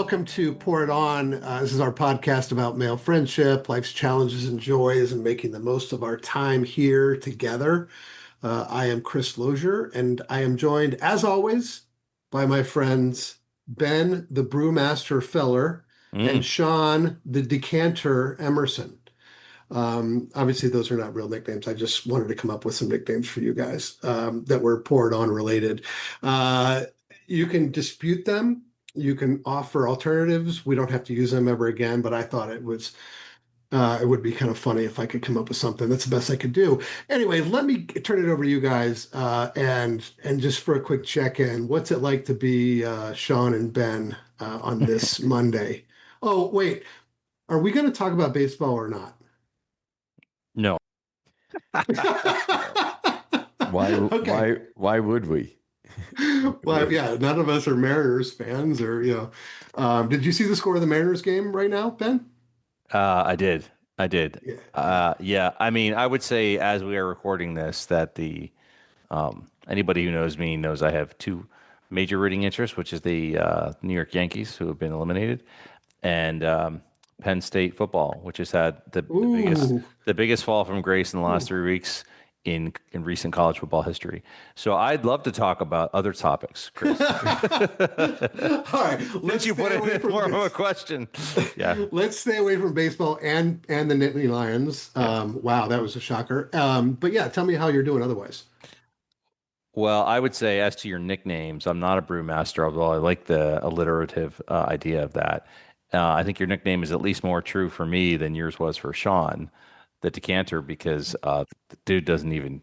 welcome to Pour It On. This is our podcast about male friendship, life's challenges and joys, and making the most of our time here together. I am Chris Lozier, and I am joined, as always, by my friends Ben, the Brewmaster Feller, and Mm. Sean, the Decanter Emerson. Obviously, those are not real nicknames. I just wanted to come up with some nicknames for you guys that were Pour It On related. Uh, you can dispute them. You can offer alternatives. We don't have to use them ever again, but I thought it would be kind of funny if I could come up with something. That's the best I could do. Anyway, let me turn it over to you guys and just for a quick check-in. What's it like to be Sean and Ben on this Monday? Oh, wait, are we going to talk about baseball or not? No. Why? Okay. Why would we? Well, yeah, none of us are Mariners fans, did you see the score of the Mariners game right now, Ben? I did. I did. Yeah. Yeah. I mean, I would say as we are recording this, that anybody who knows me knows I have two major rooting interests, which is the New York Yankees, who have been eliminated, and Penn State football, which has had Ooh. the biggest fall from grace in the last 3 weeks in recent college football history. So I'd love to talk about other topics, Chris. All right, Since you put it in more of a question. Yeah. Let's stay away from baseball and the Nittany Lions. Wow, that was a shocker. But yeah, tell me how you're doing otherwise. Well, I would say as to your nicknames, I'm not a brewmaster, although I like the alliterative idea of that. I think your nickname is at least more true for me than yours was for Sean, the decanter, because the dude doesn't even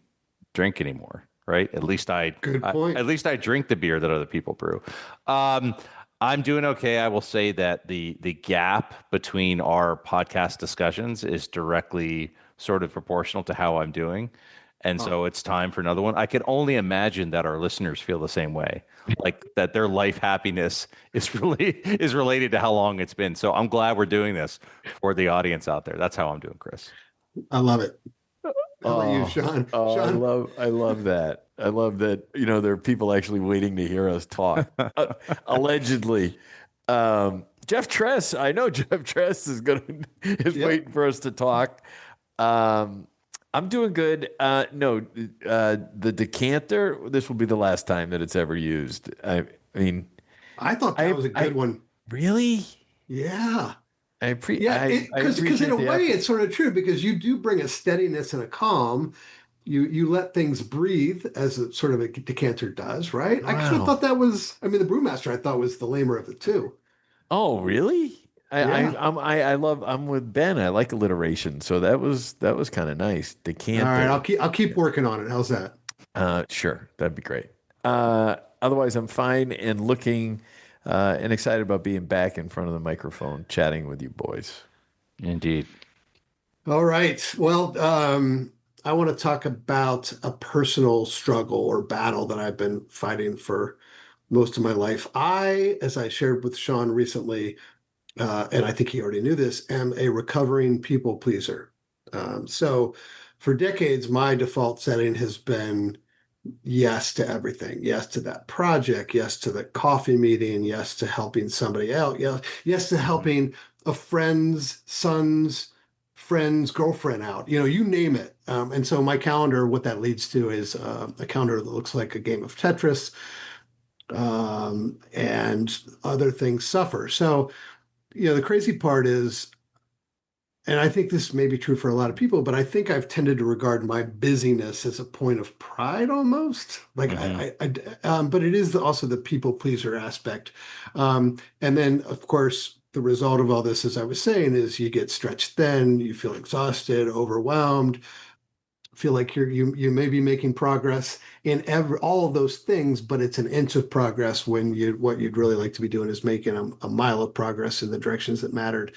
drink anymore, right? Good point. At least I drink the beer that other people brew. Um, I'm doing okay. I will say that the gap between our podcast discussions is directly sort of proportional to how I'm doing. And Oh, so it's time for another one. I can only imagine that our listeners feel the same way, like that their life happiness is is related to how long it's been. So I'm glad we're doing this for the audience out there. That's how I'm doing, Chris. I love it. How about you, Oh, Sean? oh, Sean? I love that. I love that. There are people actually waiting to hear us talk. Allegedly, Jeff Tress. I know Jeff Tress is Yep. waiting for us to talk. I'm doing good. No, the decanter. This will be the last time that it's ever used. I mean, I thought that I was a good I one. really. Yeah. Yeah, I because in appreciate a the way effort. it's sort of true because you do bring a steadiness and a calm. You let things breathe as a sort of a decanter does, right? I kind of Wow. thought that was, I mean, the brewmaster I thought was the lamer of the two. Oh, really? Yeah. I'm with Ben. I like alliteration, so that was kind of nice. All right, Decanter. I'll keep working on it. How's that? Sure, that'd be great. Otherwise, I'm fine and looking and excited about being back in front of the microphone, chatting with you boys. Indeed. All right. Well, I want to talk about a personal struggle or battle that I've been fighting for most of my life. As I shared with Sean recently, and I think he already knew this, am a recovering people pleaser. So for decades, my default setting has been yes to everything. Yes to that project. Yes to the coffee meeting. Yes to helping somebody out. Yes to Mhm. helping a friend's son's friend's girlfriend out. You name it. And so my calendar, what that leads to is a calendar that looks like a game of Tetris, and other things suffer. So, the crazy part is, and I think this may be true for a lot of people, but I think I've tended to regard my busyness as a point of pride almost. Like Mhm. but it is also the people pleaser aspect. And then, of course, the result of all this, as I was saying, is you get stretched thin, you feel exhausted, overwhelmed, feel like you may be making progress in all of those things, but it's an inch of progress when what you'd really like to be doing is making a mile of progress in the directions that mattered.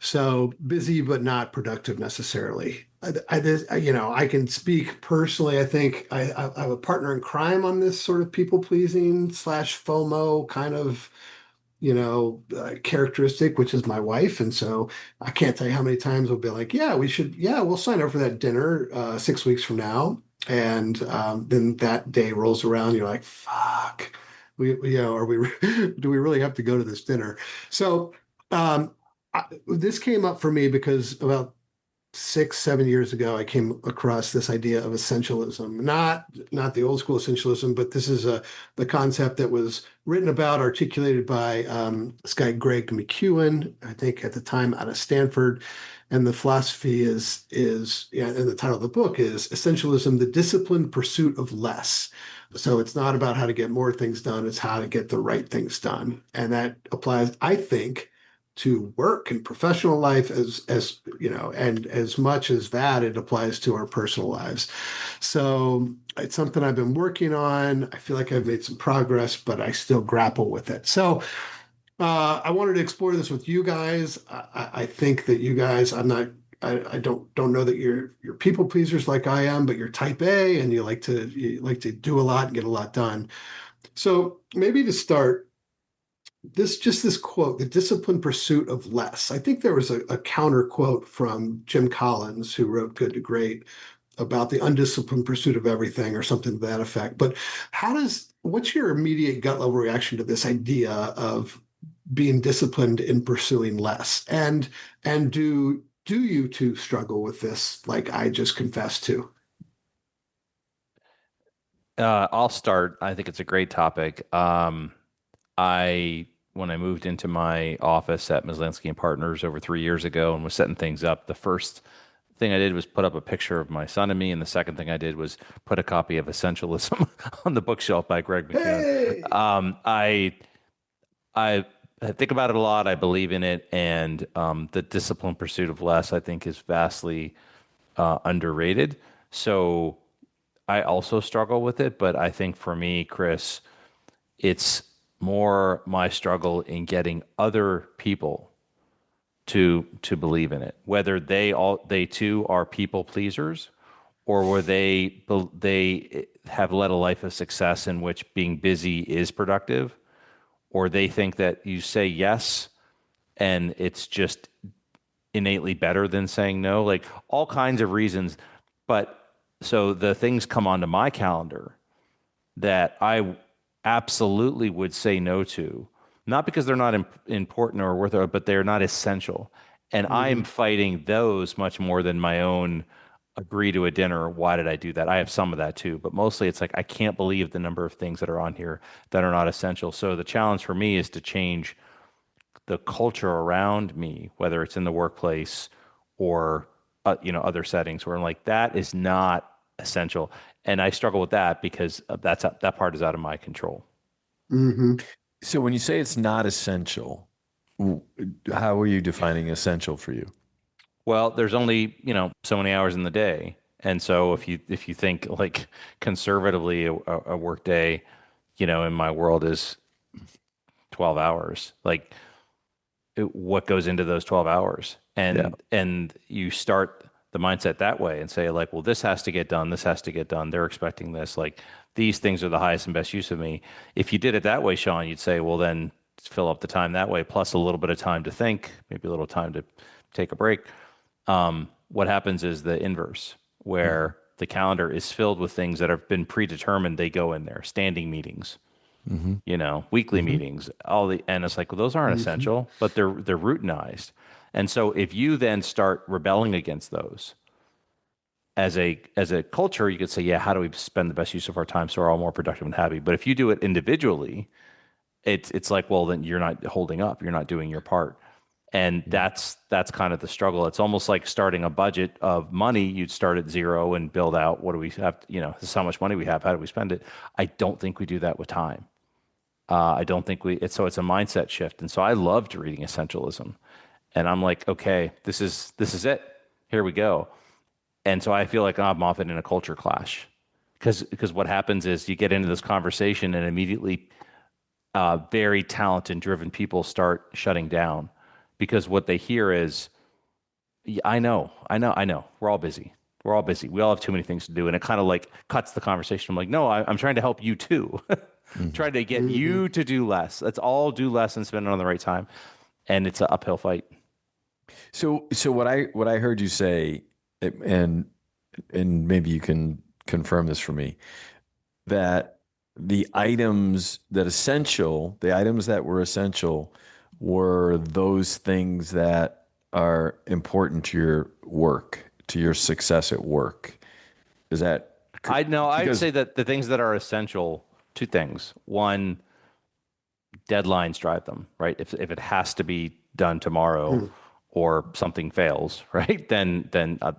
So busy, but not productive necessarily. I can speak personally. I think I have a partner in crime on this sort of people pleasing slash FOMO kind of characteristic, which is my wife. And so I can't tell you how many times we'll be like, yeah, we'll sign up for that dinner 6 weeks from now. And then that day rolls around, you're like, fuck, are we, do we really have to go to this dinner? So, this came up for me because about 6, 7 years ago, I came across this idea of essentialism, not the old school essentialism, but this is the concept that was written about, articulated by this guy Greg McEwan, I think at the time out of Stanford, and the philosophy is yeah, and the title of the book is Essentialism: The Disciplined Pursuit of Less. So it's not about how to get more things done; it's how to get the right things done, and that applies, I think, to work and professional life as you know, and as much as that it applies to our personal lives. So it's something I've been working on. I feel like I've made some progress, but I still grapple with it. So I wanted to explore this with you guys. I think that you guys, I don't know that you're people pleasers like I am, but you're type A and you like to do a lot and get a lot done. So maybe to start, this quote, the disciplined pursuit of less. I think there was a counter quote from Jim Collins, who wrote Good to Great, about the undisciplined pursuit of everything or something to that effect. But what's your immediate gut level reaction to this idea of being disciplined in pursuing less? And do you two struggle with this like I just confessed to? I'll start. I think it's a great topic. When I moved into my office at Maslansky and Partners over 3 years ago and was setting things up, the first thing I did was put up a picture of my son and me, and the second thing I did was put a copy of Essentialism on the bookshelf by Greg McEwan. Hey. I think about it a lot. I believe in it, and the disciplined pursuit of less, I think, is vastly underrated. So I also struggle with it, but I think for me, Chris, it's more my struggle in getting other people to believe in it, whether they too are people pleasers, or where they have led a life of success in which being busy is productive, or they think that you say yes and it's just innately better than saying no, like all kinds of reasons. But so the things come onto my calendar that I absolutely would say no to, not because they're not important or worth it, but they're not essential. And I'm Mhm. fighting those much more than my own agree to a dinner. Why did I do that? I have some of that too, but mostly it's like I can't believe the number of things that are on here that are not essential. So the challenge for me is to change the culture around me, whether it's in the workplace or other settings where I'm like that is not essential, and I struggle with that because that part is out of my control. Mhm. So when you say it's not essential, w- how are you defining essential for you? Well, there's only so many hours in the day, and so if you think like conservatively, a work day, in my world is 12 hours. Like what goes into those 12 hours, Yeah. and you start the mindset that way and say like, well, this has to get done, this has to get done, they're expecting this, like these things are the highest and best use of me. If you did it that way, Sean, you'd say, well, then fill up the time that way plus a little bit of time to think, maybe a little time to take a break. What happens is the inverse, Mhm. where the calendar is filled with things that have been predetermined. They go in there, standing meetings, Mhm. weekly Mhm. meetings, and it's like, well, those aren't Mhm. essential, but they're routinized. And so if you then start rebelling against those as a culture, you could say, yeah, how do we spend the best use of our time so we're all more productive and happy? But if you do it individually, it's like, well, then you're not holding up, you're not doing your part. And that's kind of the struggle. It's almost like starting a budget of money. You'd start at zero and build out. What do we have? This is how much money we have. How do we spend it? I don't think we do that with time. I don't think it's a mindset shift. And so I loved reading Essentialism, and I'm like, okay, this is it. Here we go. And so I feel like I'm often in a culture clash because what happens is you get into this conversation and immediately very talented, driven people start shutting down because what they hear is, "Yeah, I know. We're all busy. We're all busy. We all have too many things to do," and it kind of like cuts the conversation. I'm like, no, I'm trying to help you too. Mhm. Trying to get Mhm. you to do less. Let's all do less and spend it on the right time. And it's an uphill fight. So what I heard you say, and maybe you can confirm this for me, that the items that were essential were those things that are important to your work, to your success at work. Is that I'd because say that the things that are essential, two things. One, deadlines drive them, right? If it has to be done tomorrow Hmm. or something fails, right? Then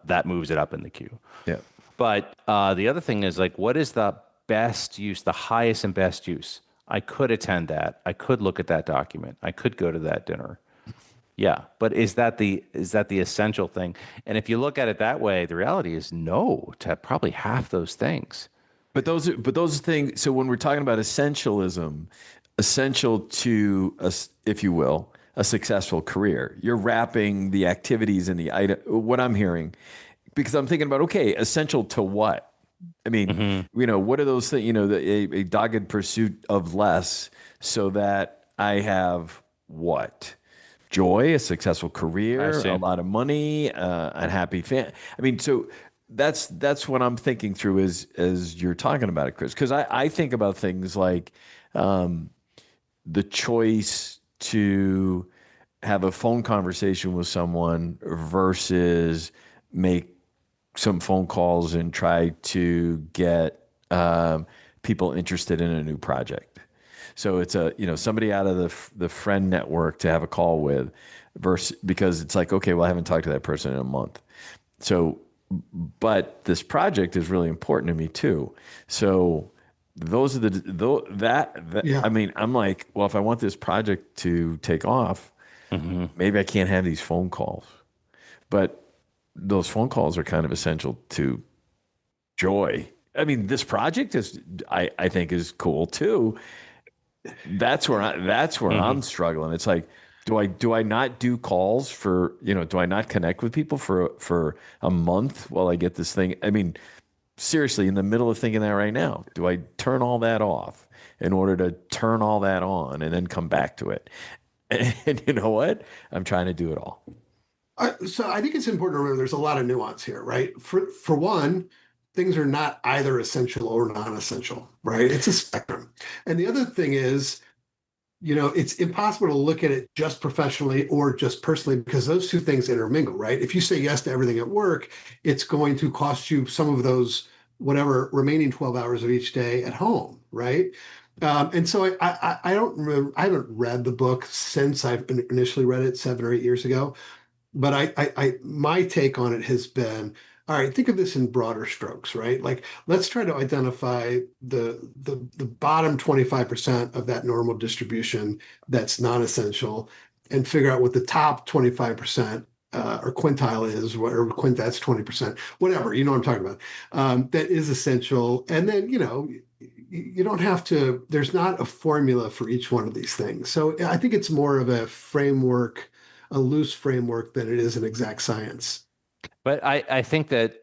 that moves it up in the queue. yeah. But the other thing is like, what is the best use, the highest and best use? I could attend that. I could look at that document. I could go to that dinner. Yeah, but is that the essential thing? And if you look at it that way, the reality is no to probably half those things. But those things. So when we're talking about essentialism, essential to us, if you will, a successful career, you're wrapping the activities in the item. What I'm hearing, because I'm thinking about, okay, essential to what? I mean, Hmm. what are those things? A dogged pursuit of less, so that I have what? Joy, a successful I career, a see. lot of money, a happy fan. I mean, so that's what I'm thinking through as you're talking about it, Chris. Because I think about things like the choice to have a phone conversation with someone versus make some phone calls and try to get people interested in a new project. So it's somebody out of the friend network to have a call with, versus because it's like, okay, well, I haven't talked to that person in a month. So, but this project is really important to me too. So those are that I Yeah. mean, I'm like, well, if I want this project to take off, Hmm. maybe I can't have these phone calls. But those phone calls are kind of essential to joy. I mean, this project I think is cool too. That's where Hmm. I'm struggling. It's like, do I not do calls for, do I not connect with people for a month while I get this thing? I mean, seriously, in the middle of thinking that right now, do I turn all that off in order to turn all that on and then come back to it? And you know what? I'm trying to do it all. So I think it's important to remember there's a lot of nuance here, right? For one, things are not either essential or non-essential, right? It's a spectrum. And the other thing is, it's impossible to look at it just professionally or just personally because those two things intermingle, right? If you say yes to everything at work, it's going to cost you some of those whatever remaining 12 hours of each day at home, right? And so I don't remember, I haven't read the book since I've initially read it 7 or 8 years ago, but my take on it has been, all right, think of this in broader strokes, right? Like, let's try to identify the bottom 25% of that normal distribution that's non-essential and figure out what the top 25% or quintile is, or that's 20%, whatever, you know what I'm talking about, that is essential. And then, you don't have to, there's not a formula for each one of these things. So I think it's more of a framework, a loose framework than it is an exact science. But I think that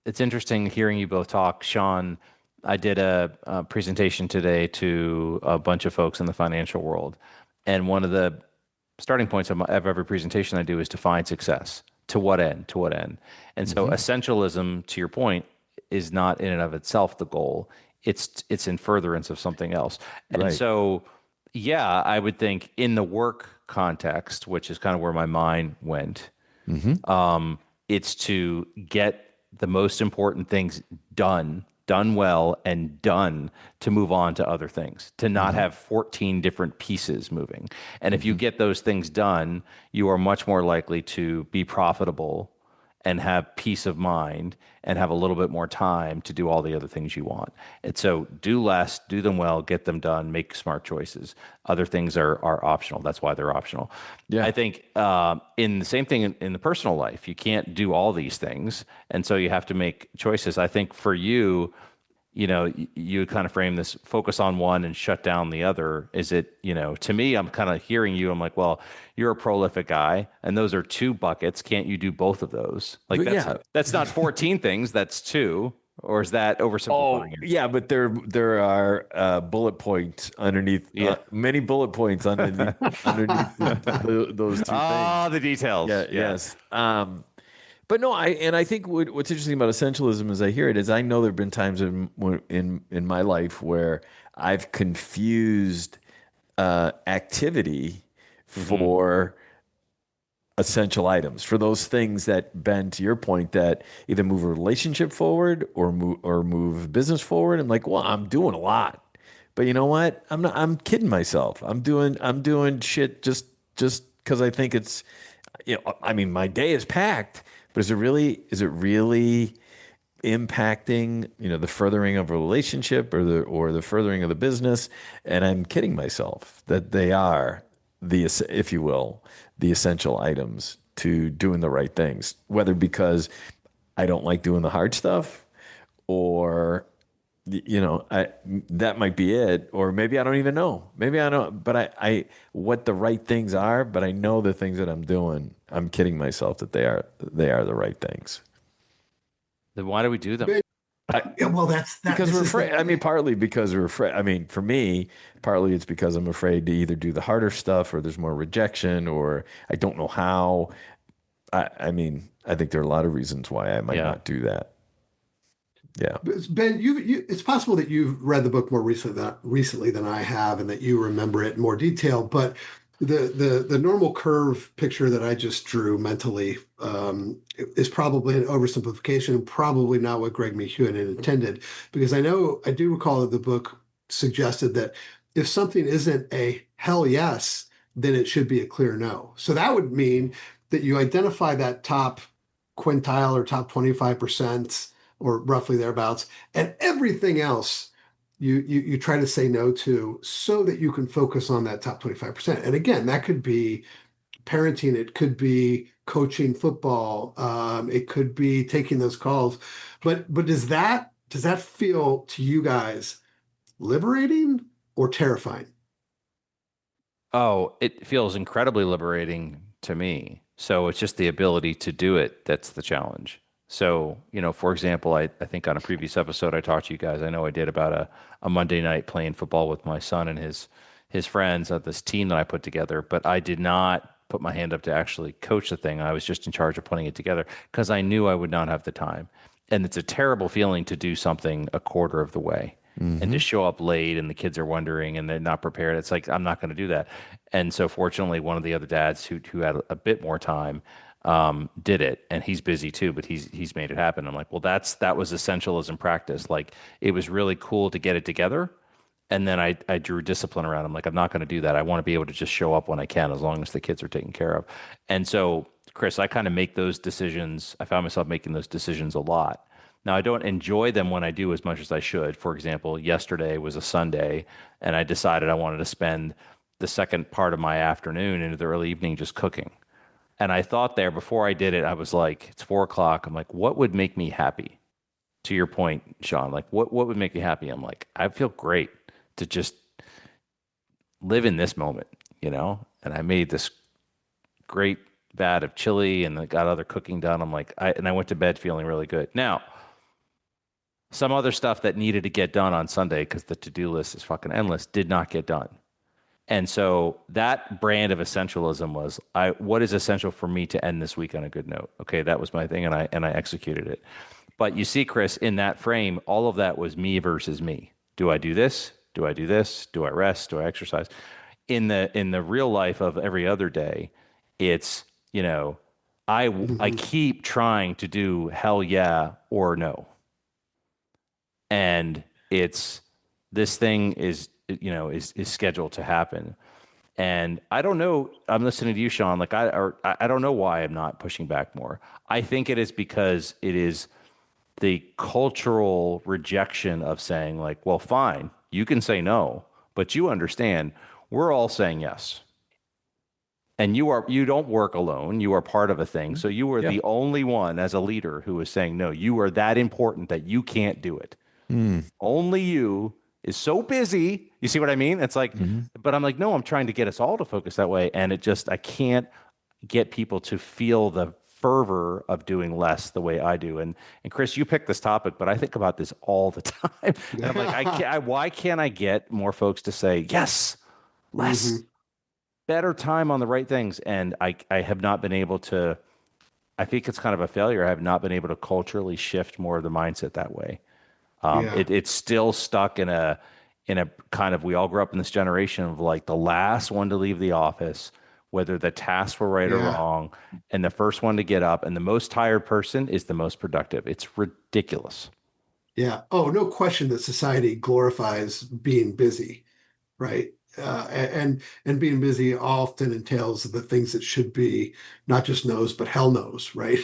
it's interesting hearing you both talk. Sean, I did a presentation today to a bunch of folks in the financial world, and one of the starting points of every presentation I do is define success. To what end? To what end? And so Hmm. essentialism, to your point, is not in and of itself the goal. It's in furtherance of something else. And Right. so, yeah, I would think in the work context, which is kind of where my mind went, Hmm. it's to get the most important things done well, and done to move on to other things, to not Hmm. have 14 different pieces moving. And if you Hmm. get those things done, you are much more likely to be profitable and have peace of mind and have a little bit more time to do all the other things you want. And so do less, do them well, get them done, make smart choices. Other things are optional. That's why they're optional. Yeah. I think in the same thing in the personal life, you can't do all these things. And so you have to make choices. I think for you, you kind of frame this focus on one and shut down the other. Is it, to me, I'm kind of hearing you. I'm like, well, you're a prolific guy, and those are two buckets. Can't you do both of those? Like But that's yeah. that's not 14 things, that's two. Or is that Oh, oversimplifying it? yeah, but there are bullet points underneath, Yeah. many bullet points underneath those two things. Ah, the details. Yeah, Yeah. yes. But no, I think what's interesting about essentialism as I hear it is I know there have been times in my life where I've confused activity Hmm. for essential items, for those things that bend to your point that either move a relationship forward or move business forward. I'm like, well, I'm doing a lot, but you know what? I'm kidding myself. I'm doing shit just because I think it's, I mean, my day is packed, but is it really impacting, the furthering of a relationship or the furthering of the business? And I'm kidding myself that they are if you will, the essential items to doing the right things, whether because I don't like doing the hard stuff or that might be it, or maybe I don't even know. Maybe I don't, but I what the right things are, but I know the things that I'm doing. I'm kidding myself that they are the right things. Then why do we do them? Ben, I, yeah, well, that's that. because This we're is afraid. the I mean, partly because we're afraid. I mean, for me, partly it's because I'm afraid to either do the harder stuff or there's more rejection or I don't know how. I mean, I think there are a lot of reasons why I might Yeah. not do that. Yeah. Ben. It's possible that you've read the book more recently than I have, and that you remember it in more detail. But the normal curve picture that I just drew mentally is probably an oversimplification, and probably not what Greg McEwan had intended. Because I do recall that the book suggested that if something isn't a hell yes, then it should be a clear no. So that would mean that you identify that top quintile or top 25% or roughly thereabouts, and everything else you try to say no to so that you can focus on that top 25%. And again, that could be parenting, it could be coaching football, it could be taking those calls. But does that feel to you guys liberating or terrifying? Oh, it feels incredibly liberating to me. So it's just the ability to do it that's the challenge. So, for example, I think on a previous episode I talked to you guys, I know I did about a Monday night playing football with my son and his friends at this team that I put together, but I did not put my hand up to actually coach the thing. I was just in charge of putting it together because I knew I would not have the time. And it's a terrible feeling to do something a quarter of the way and Hmm. to show up late and the kids are wondering and they're not prepared. It's like, I'm not going to do that. And so fortunately, one of the other dads who had a bit more time did it, and he's busy too, but he's made it happen. I'm like, well, that was essentialism practice. Like it was really cool to get it together. And then I drew discipline around. I'm like, I'm not going to do that. I want to be able to just show up when I can, as long as the kids are taken care of. And so, Chris, I kind of make those decisions. I found myself making those decisions a lot. Now, I don't enjoy them when I do as much as I should. For example, yesterday was a Sunday, and I decided I wanted to spend the second part of my afternoon into the early evening just cooking. And I thought there before I did it, I was like, it's 4 o'clock. I'm like, what would make me happy? To your point, Sean, like what would make me happy? I'm like, I feel great to just live in this moment. And I made this great vat of chili and I got other cooking done. I'm like, I went to bed feeling really good. Now, some other stuff that needed to get done on Sunday because the to-do list is fucking endless did not get done. And so that brand of essentialism was what is essential for me to end this week on a good note. Okay, that was my thing and I executed it. But you see, Chris, in that frame, all of that was me versus me. Do I do this? Do I do this? Do I rest? Do I exercise? In the real life of every other day, it's, I Mhm. keep trying to do hell yeah or no. And it's this thing is scheduled to happen. And I don't know. I'm listening to you, Sean. Like I don't know why I'm not pushing back more. I think it is because it is the cultural rejection of saying like, well, fine, you can say no, but you understand we're all saying yes. And you don't work alone. You are part of a thing. So you are Yeah. the only one as a leader who is saying no. You are that important that you can't do it. Mm. Only you is so busy. You see what I mean? It's like, Hmm. but I'm like, no, I'm trying to get us all to focus that way. And I can't get people to feel the fervor of doing less the way I do. And Chris, you picked this topic, but I think about this all the time. And I'm like, why can't I get more folks to say yes, less, Mhm. better time on the right things? And I have not been able to I think it's kind of a failure. I have not been able to culturally shift more of the mindset that way. Yeah. It's still stuck in a kind of, we all grew up in this generation of like the last one to leave the office, whether the tasks were right or Yeah. wrong, and the first one to get up, and the most tired person is the most productive. It's ridiculous. Yeah. Oh, no question that society glorifies being busy, right? And being busy often entails the things that should be not just knows, but hell knows, right?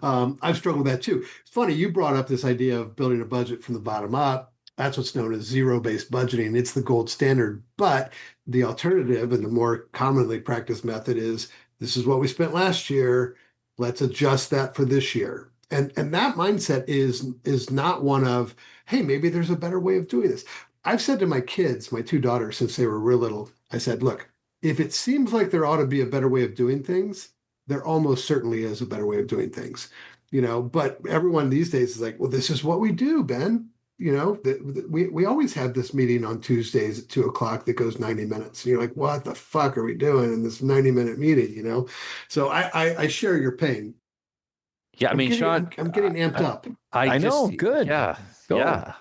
I've struggled with that too. It's funny, you brought up this idea of building a budget from the bottom up. That's what's known as zero-based budgeting. It's the gold standard. But the alternative and the more commonly practiced method is this is what we spent last year. Let's adjust that for this year. And that mindset is not one of, hey, maybe there's a better way of doing this. I've said to my kids, my two daughters, since they were real little, I said, look, if it seems like there ought to be a better way of doing things, there almost certainly is a better way of doing things, but everyone these days is like, well, this is what we do, Ben. We always have this meeting on Tuesdays at 2 o'clock that goes 90 minutes. And you're like, what the fuck are we doing in this 90-minute meeting? So I share your pain. Yeah, I mean, Sean, I'm getting amped up. I know. just, Good. yeah, Go. yeah.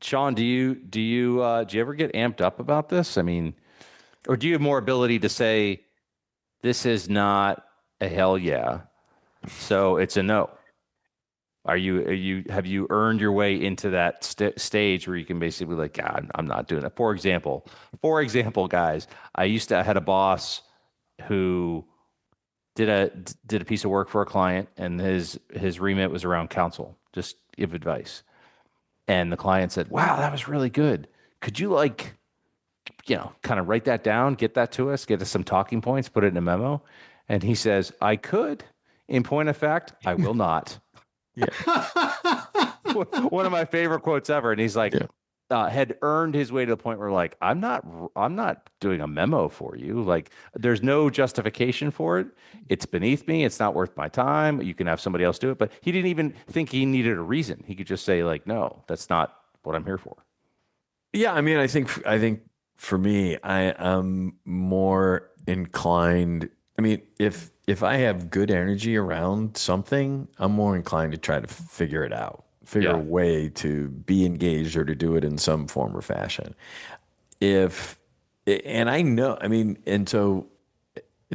Sean, do you ever get amped up about this? I mean, or do you have more ability to say this is not a hell yeah, so it's a no? Have you earned your way into that stage where you can basically like, God, I'm not doing it. For example, guys, I had a boss who did a piece of work for a client, and his remit was around counsel, just give advice. And the client said, "Wow, that was really good. Could you like, kind of write that down, get that to us, get us some talking points, put it in a memo?" And he says, "I could. In point of fact, I will not." Yeah. One of my favorite quotes ever. And he's like, Yeah. had earned his way to the point where like, I'm not doing a memo for you. Like, there's no justification for it. It's beneath me. It's not worth my time. You can have somebody else do it. But he didn't even think he needed a reason. He could just say like, no, that's not what I'm here for. Yeah, I mean, I think for me, I am more inclined. I mean, if I have good energy around something, I'm more inclined to try to figure it out, figure a Yeah. way to be engaged or to do it in some form or fashion. If and I know, I mean, and so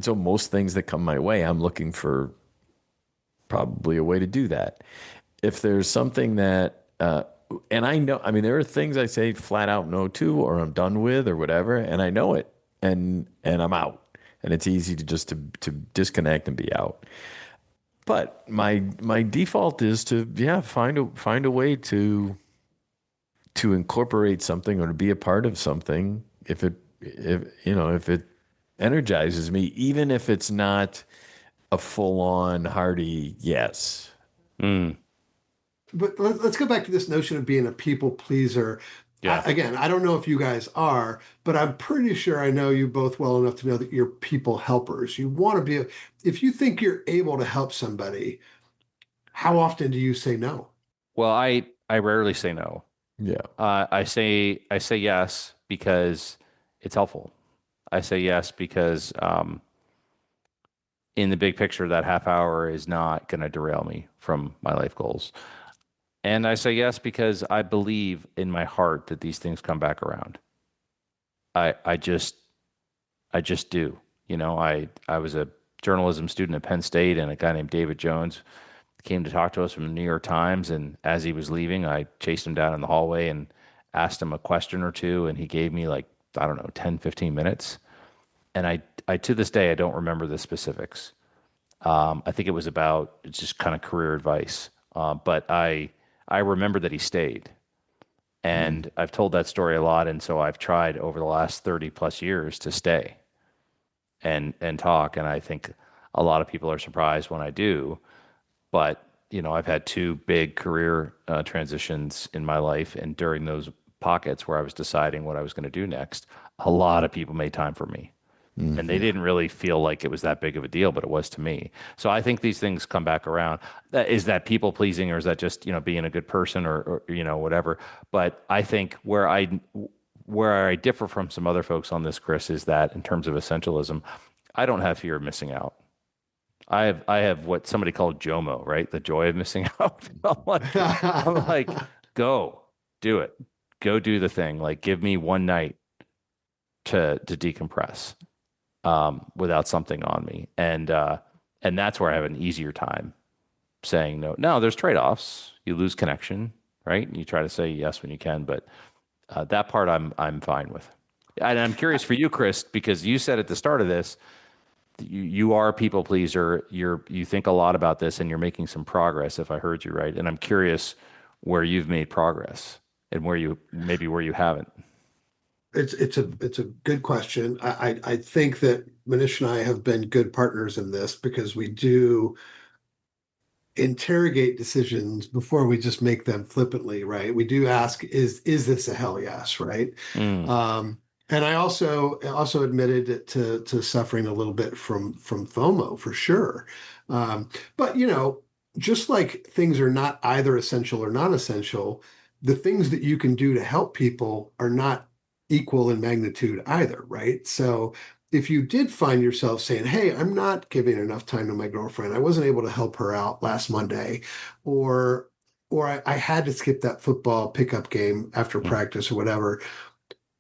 most things that come my way, I'm looking for probably a way to do that. If there's something that, and I know, I mean, there are things I say flat out no to, or I'm done with, or whatever, and I know it, and I'm out, and it's easy to just to disconnect and be out. But my default is to find a way to incorporate something or to be a part of something if it energizes me, even if it's not a full on hearty yes. Mm, But let's go back to this notion of being a people pleaser. yeah. Again, I don't know if you guys are, but I'm pretty sure I know you both well enough to know that you're people helpers. You want to be, if you think you're able to help somebody, how often do you say no? Well, I rarely say no. Yeah. I say yes because it's helpful. I say yes because in the big picture, that half hour is not going to derail me from my life goals. And I say yes because I believe in my heart that these things come back around. I just do. I was a journalism student at Penn State, and a guy named David Jones came to talk to us from the New York Times. And as he was leaving, I chased him down in the hallway and asked him a question or two. And he gave me like, I don't know, 10, 15 minutes. And I to this day, I don't remember the specifics. I think it was about just kind of career advice. But I remember that he stayed. And I've told that story a lot. And so I've tried over the last 30 plus years to stay and talk. And I think a lot of people are surprised when I do. But, I've had two big career transitions in my life. And during those pockets where I was deciding what I was going to do next, a lot of people made time for me. And they didn't really feel like it was that big of a deal, but it was to me. So I think these things come back around. Is that people pleasing, or is that just, being a good person, or whatever? But I think where I differ from some other folks on this, Chris, is that in terms of essentialism, I don't have fear of missing out. I have what somebody called JOMO, right? The joy of missing out. I'm like, go do it. Go do the thing. Like give me one night to decompress without something on me. And that's where I have an easier time saying no. Now there's trade-offs. You lose connection, right? You try to say yes when you can, but that part I'm fine with. And I'm curious for you, Chris, because you said at the start of this, you are a people pleaser. You think a lot about this, and you're making some progress, if I heard you right. And I'm curious where you've made progress and where you haven't. It's a good question. I think that Manish and I have been good partners in this because we do interrogate decisions before we just make them flippantly, right? We do ask, is this a hell yes, right? Mm. And I also admitted to suffering a little bit from FOMO for sure. But just like things are not either essential or non-essential, the things that you can do to help people are not equal in magnitude either, right? So if you did find yourself saying, "Hey, I'm not giving enough time to my girlfriend. I wasn't able to help her out last Monday," or I had to skip that football pickup game after Mm. practice or whatever,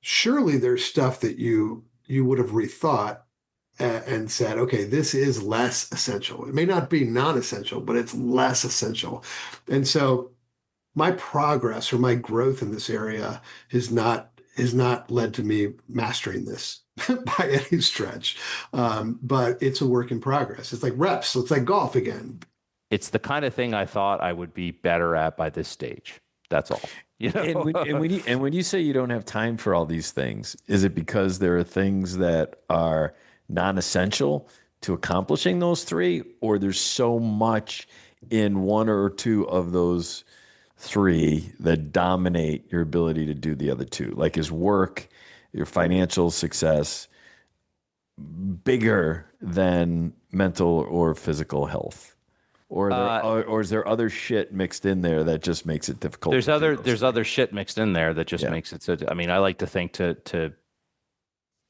surely there's stuff that you would have rethought and said, okay, this is less essential. It may not be non-essential, but it's less essential. And so my progress or my growth in this area has not led to me mastering this by any stretch. But it's a work in progress. It's like reps. It's like golf again. It's the kind of thing I thought I would be better at by this stage. That's all. You And know? when you say you don't have time for all these things, is it because there are things that are non-essential to accomplishing those three, or there's so much in one or two of those three that dominate your ability to do the other two? Like is work, your financial success bigger than mental or physical health? Uh, Or is there other shit mixed in there that just makes it difficult to do those there's things? other shit mixed in there that just Yeah. makes it so. I mean, I like to think to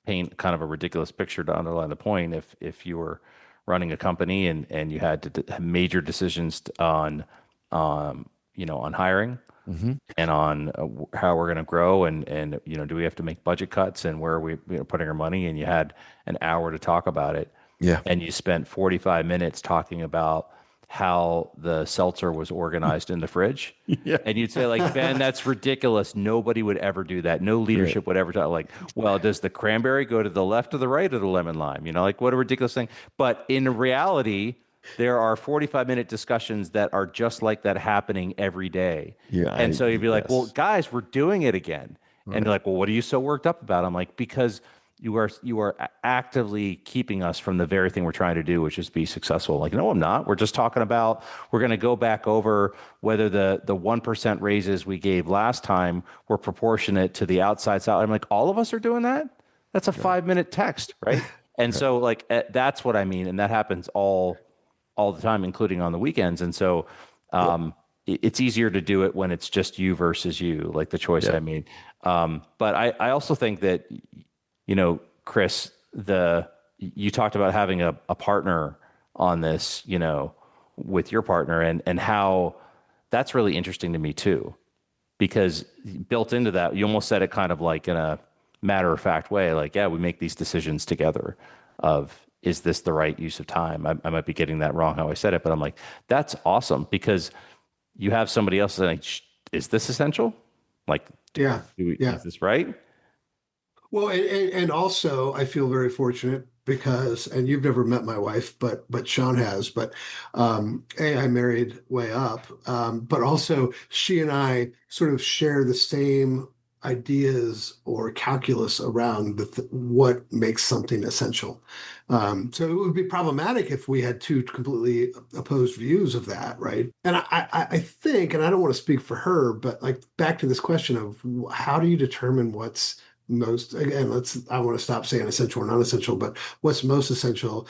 paint kind of a ridiculous picture to underline the point. If you were running a company and you had to have major decisions on on hiring Mm-hmm. and on how we're going to grow and do we have to make budget cuts and where are we putting our money, and you had an hour to talk about it, Yeah. and you spent 45 minutes talking about how the seltzer was organized in the fridge. Yeah. And you'd say, like, Ben, that's ridiculous. Nobody would ever do that. No Right. leadership would ever talk. Like, well, does the cranberry go to the left or the right of the lemon lime? Like, what a ridiculous thing. But in reality, there are 45-minute discussions that are just like that happening every day. Yeah. And so you'd be like, well, Yes. guys, we're doing it again. And Right. you're like, well, what are you so worked up about? I'm like, because you are actively keeping us from the very thing we're trying to do, which is be successful. Like, no, I'm not. We're just talking about we're going to go back over whether the 1% raises we gave last time were proportionate to the outside salary. I'm like, all of us are doing that. That's a 5-minute text, right? And Right. so like that's what I mean, and that happens all the time, including on the weekends. And so Yeah. it's easier to do it when it's just you versus you, like the choice Yeah. I made. But I also think that Chris, you talked about having a partner on this, with your partner, and how that's really interesting to me too, because built into that, you almost said it kind of like in a matter of fact way, like, yeah, we make these decisions together of, is this the right use of time? I might be getting that wrong how I said it, but I'm like, that's awesome because you have somebody else saying, is this essential? Like, Yeah, yeah. is this right? Well, and also I feel very fortunate because, and you've never met my wife, but Sean has. But I married way up, but also she and I sort of share the same ideas or calculus around what makes something essential. So it would be problematic if we had two completely opposed views of that, right? And I think, and I don't want to speak for her, but like back to this question of how do you determine what's most, again, I want to stop saying essential or non-essential, but what's most essential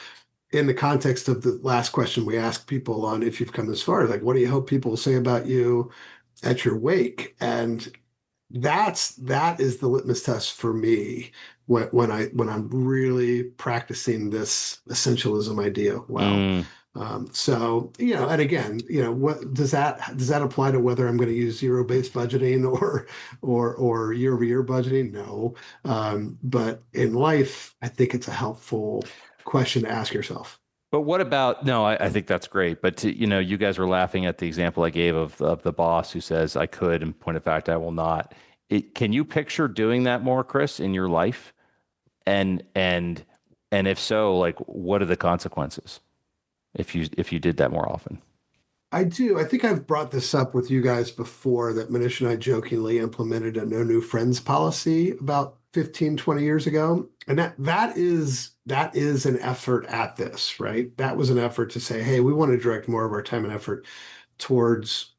in the context of the last question we ask people on if you've come this far, like what do you hope people will say about you at your wake? And that is the litmus test for me when I'm really practicing this essentialism idea well. Mm. So, and again, what does that apply to whether I'm going to use zero-based budgeting or year-over-year budgeting? No. But in life, I think it's a helpful question to ask yourself. But what about, no, I think that's great. But you guys were laughing at the example I gave of the boss who says I could, in point of fact, I will not. Can you picture doing that more, Chris, in your life? And if so, like, what are the consequences if you did that more often? I do. I think I've brought this up with you guys before that Manish and I jokingly implemented a no new friends policy about 15, 20 years ago. And that is an effort at this, right? That was an effort to say, hey, we want to direct more of our time and effort towards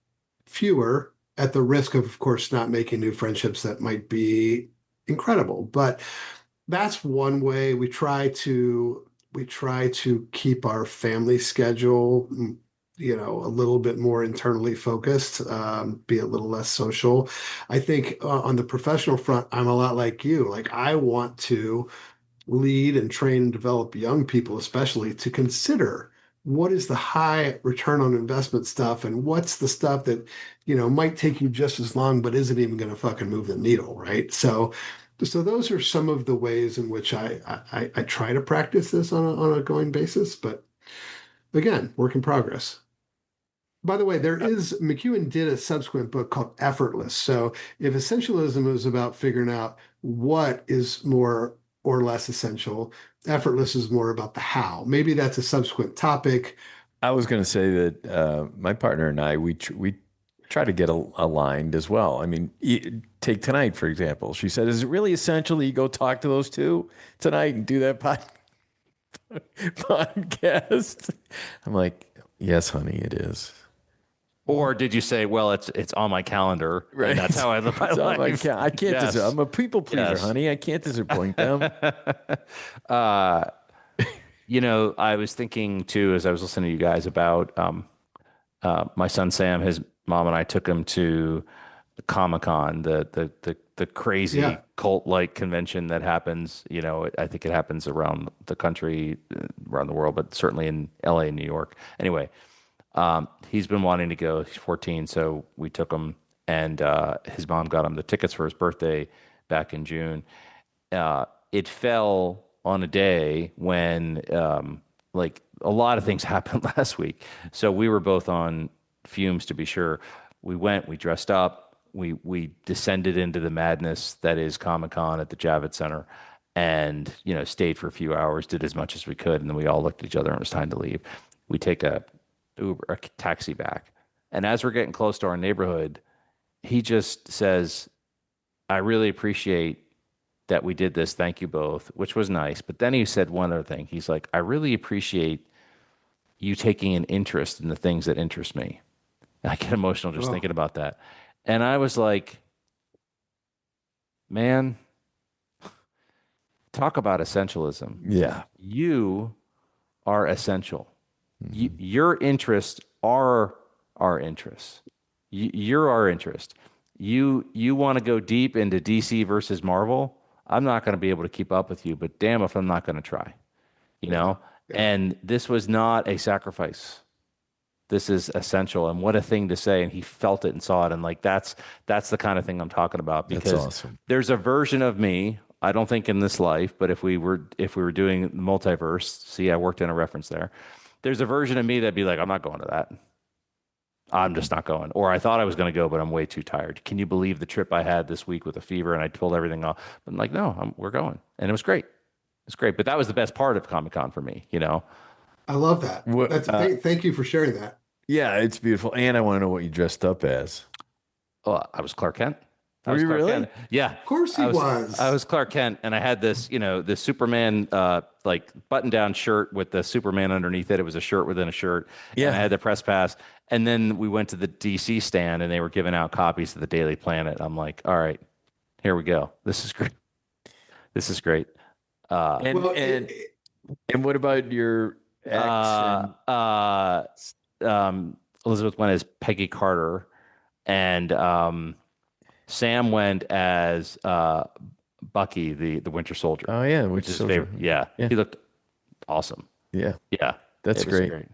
fewer at the risk of course, not making new friendships that might be incredible. But that's one way we try to keep our family schedule, a little bit more internally focused, be a little less social. I think on the professional front, I'm a lot like you. Like I want to lead and train and develop young people, especially to consider what is the high return on investment stuff and what's the stuff that, might take you just as long, but isn't even going to fucking move the needle, right? So those are some of the ways in which I try to practice this on a going basis, but again, work in progress. By the way, McEwan did a subsequent book called Effortless. So if essentialism is about figuring out what is more or less essential, Effortless is more about the how. Maybe that's a subsequent topic. I was going to say that my partner and I, we try to get aligned as well. I mean, take tonight, for example. She said, is it really essential that you go talk to those two tonight and do that podcast? I'm like, yes, honey, it is. Or did you say, well, it's on my calendar, Right. and that's how I live my It's on life? I can't Yes. I'm a people pleaser, Yes. honey. I can't disappoint them. uh, I was thinking too, as I was listening to you guys about my son Sam, his mom and I took him to Comic-Con, the crazy Yeah. cult-like convention that happens. I think it happens around the country, around the world, but certainly in LA and New York. Anyway, he's been wanting to go. He's 14, so we took him, and his mom got him the tickets for his birthday back in June. It fell on a day when like a lot of things happened last week, so we were both on fumes to be sure. We went, we dressed up, we descended into the madness that is Comic-Con at the Javits Center, and stayed for a few hours, did as much as we could, and then we all looked at each other and it was time to leave. We take a taxi back. And as we're getting close to our neighborhood, he just says, I really appreciate that we did this. Thank you both, which was nice. But then he said one other thing. He's like, I really appreciate you taking an interest in the things that interest me. And I get emotional just Oh, thinking about that. And I was like, man, talk about essentialism. Yeah. You are essential. Your interests are our interests. You're our interest. You want to go deep into DC versus Marvel. I'm not going to be able to keep up with you, but damn if I'm not going to try. You know? yeah. And this was not a sacrifice. This is essential, and what a thing to say. And he felt it and saw it, and like that's the kind of thing I'm talking about, That's because awesome. there's a version of me. I don't think in this life, but if we were doing the multiverse, see, I worked in a reference there. There's a version of me that'd be like, I'm not going to that. I'm just not going. Or I thought I was going to go, but I'm way too tired. Can you believe the trip I had this week with a fever and I pulled everything off? But I'm like, no, we're going. And it was great. It's great. But that was the best part of Comic-Con for me, you know? I love that. What, Thank you for sharing that. yeah, it's beautiful. And I want to know what you dressed up as. Oh, I was Clark Kent. I Were was you Clark really? Kent. Yeah. Of course he was. I was Clark Kent, and I had this, this Superman like button-down shirt with the Superman underneath it. It was a shirt within a shirt. Yeah. And I had the press pass. And then we went to the DC stand, and they were giving out copies of the Daily Planet. I'm like, all right, here we go. This is great. This is great. And Well, and what about your ex? Elizabeth went as Peggy Carter, and Sam went as Bucky, the Winter Soldier. Oh yeah, Which is his Soldier. favorite. Yeah, Yeah. he looked awesome. Yeah, Yeah, that's it was great.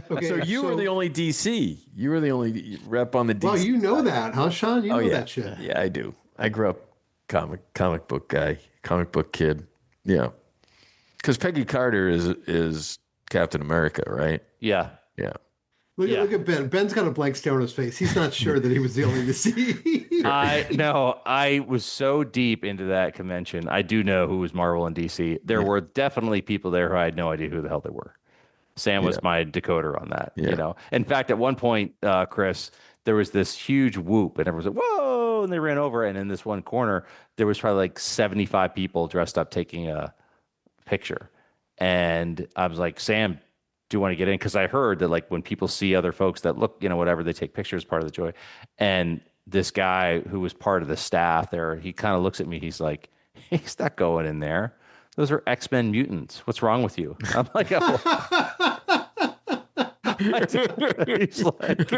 Okay, So you were the only DC. You were the only rep on the DC. Well, you know that, huh, Sean? You Oh know yeah, that shit. yeah, I do. I grew up comic book guy, comic book kid. Yeah, because Peggy Carter is Captain America, right? Yeah. Yeah. Look at Ben. Ben's got a blank stare on his face. He's not sure that he was the only to see. I was so deep into that convention. I do know who was Marvel and DC. There were definitely people there who I had no idea who the hell they were. Sam was my decoder on that, Yeah. you know. In fact, at one point, Chris, there was this huge whoop, and everyone was like, "Whoa!" and they ran over, and in this one corner, there was probably like 75 people dressed up taking a picture, and I was like, "Sam, do you want to get in?" Because I heard that like when people see other folks that look, you know, whatever, they take pictures, part of the joy. And this guy who was part of the staff there, he kind of looks at me. He's like, "He's not going in there. Those are X-Men mutants. What's wrong with you?" I'm like, "Oh." He's like,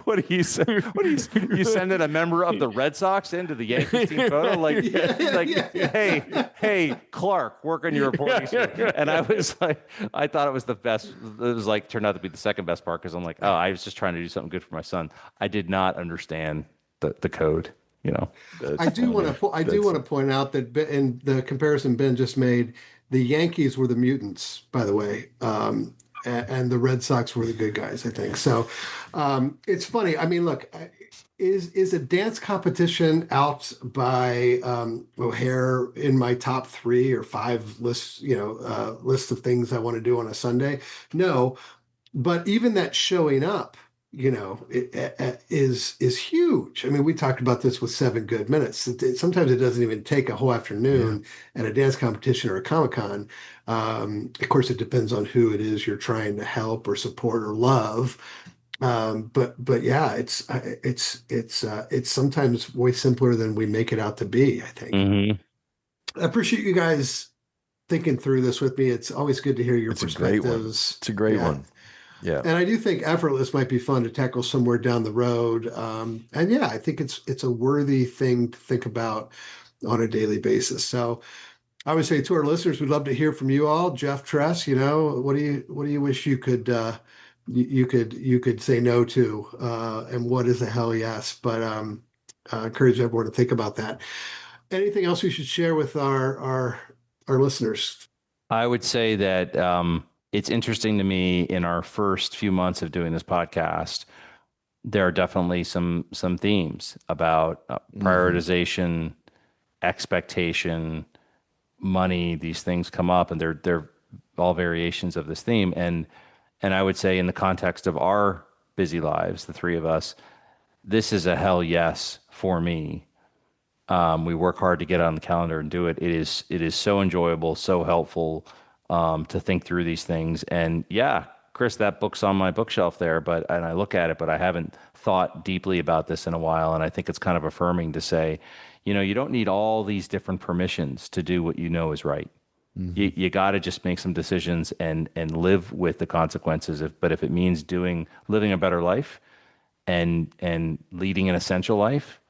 "What do you say? What do you sending a member of the Red Sox into the Yankees team photo?" Like, hey, Clark, work on your reporting. And I was like, I thought it was the best. It was like turned out to be the second best part because I'm like, oh, I was just trying to do something good for my son. I did not understand the code. You know, I do want to point out that in the comparison Ben just made, the Yankees were the mutants, by the way, and the Red Sox were the good guys, I think. So it's funny. I mean, look, is a dance competition out by O'Hare in my top 3 or 5 lists? List of things I want to do on a Sunday? No, but even that showing up, is huge. I mean, we talked about this with 7 Good Minutes. Sometimes it doesn't even take a whole afternoon at a dance competition or a Comic-Con. Of course, it depends on who it is you're trying to help or support or love. But yeah, it's sometimes way simpler than we make it out to be, I think. Mm-hmm. I appreciate you guys thinking through this with me. It's always good to hear your perspectives. It's a great one. Yeah. And I do think effortless might be fun to tackle somewhere down the road. And yeah, I think it's a worthy thing to think about on a daily basis. So I would say to our listeners, we'd love to hear from you all. Jeff Tress, what do you wish you could you could say no to, and what is a hell yes? But encourage everyone to think about that. Anything else we should share with our listeners? I would say that it's interesting to me in our first few months of doing this podcast, there are definitely some themes about prioritization, expectation, money. These things come up, and they're all variations of this theme. And I would say in the context of our busy lives, the 3 of us, this is a hell yes for me. We work hard to get on the calendar and do it. It is so enjoyable, so helpful to think through these things. And yeah, Chris, that book's on my bookshelf there, and I look at it, but I haven't thought deeply about this in a while. And I think it's kind of affirming to say, you don't need all these different permissions to do what you know is right. Mm-hmm. You got to just make some decisions and live with the consequences. But if it means living a better life and leading an essential life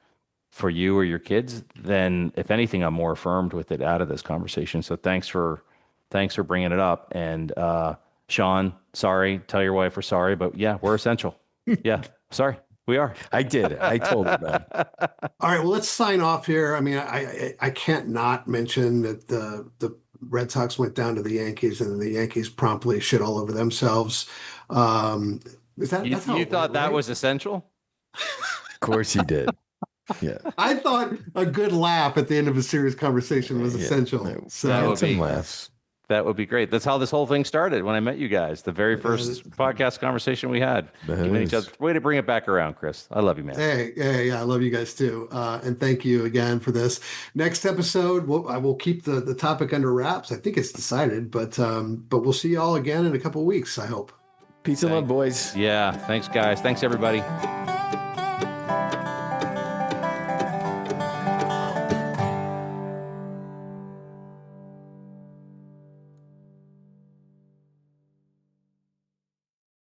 for you or your kids, then if anything, I'm more affirmed with it out of this conversation. So thanks for bringing it up. And Sean, sorry, tell your wife we're sorry, but yeah, we're essential. Yeah, sorry, we are. I did. I told her that. All right, well, let's sign off here. I mean, I can't not mention that the Red Sox went down to the Yankees, and the Yankees promptly shit all over themselves. Is that you thought that was essential? Of course he did. Yeah, I thought a good laugh at the end of a serious conversation was essential. So that would be laughs. That would be great. That's how this whole thing started when I met you guys. The very first podcast conversation we had. Each other. Way to bring it back around, Chris. I love you, man. Hey, I love you guys too. And thank you again for this. Next episode, I will keep the topic under wraps. I think it's decided, but we'll see you all again in a couple of weeks, I hope. Peace and love, boys. Yeah. Thanks, guys. Thanks, everybody.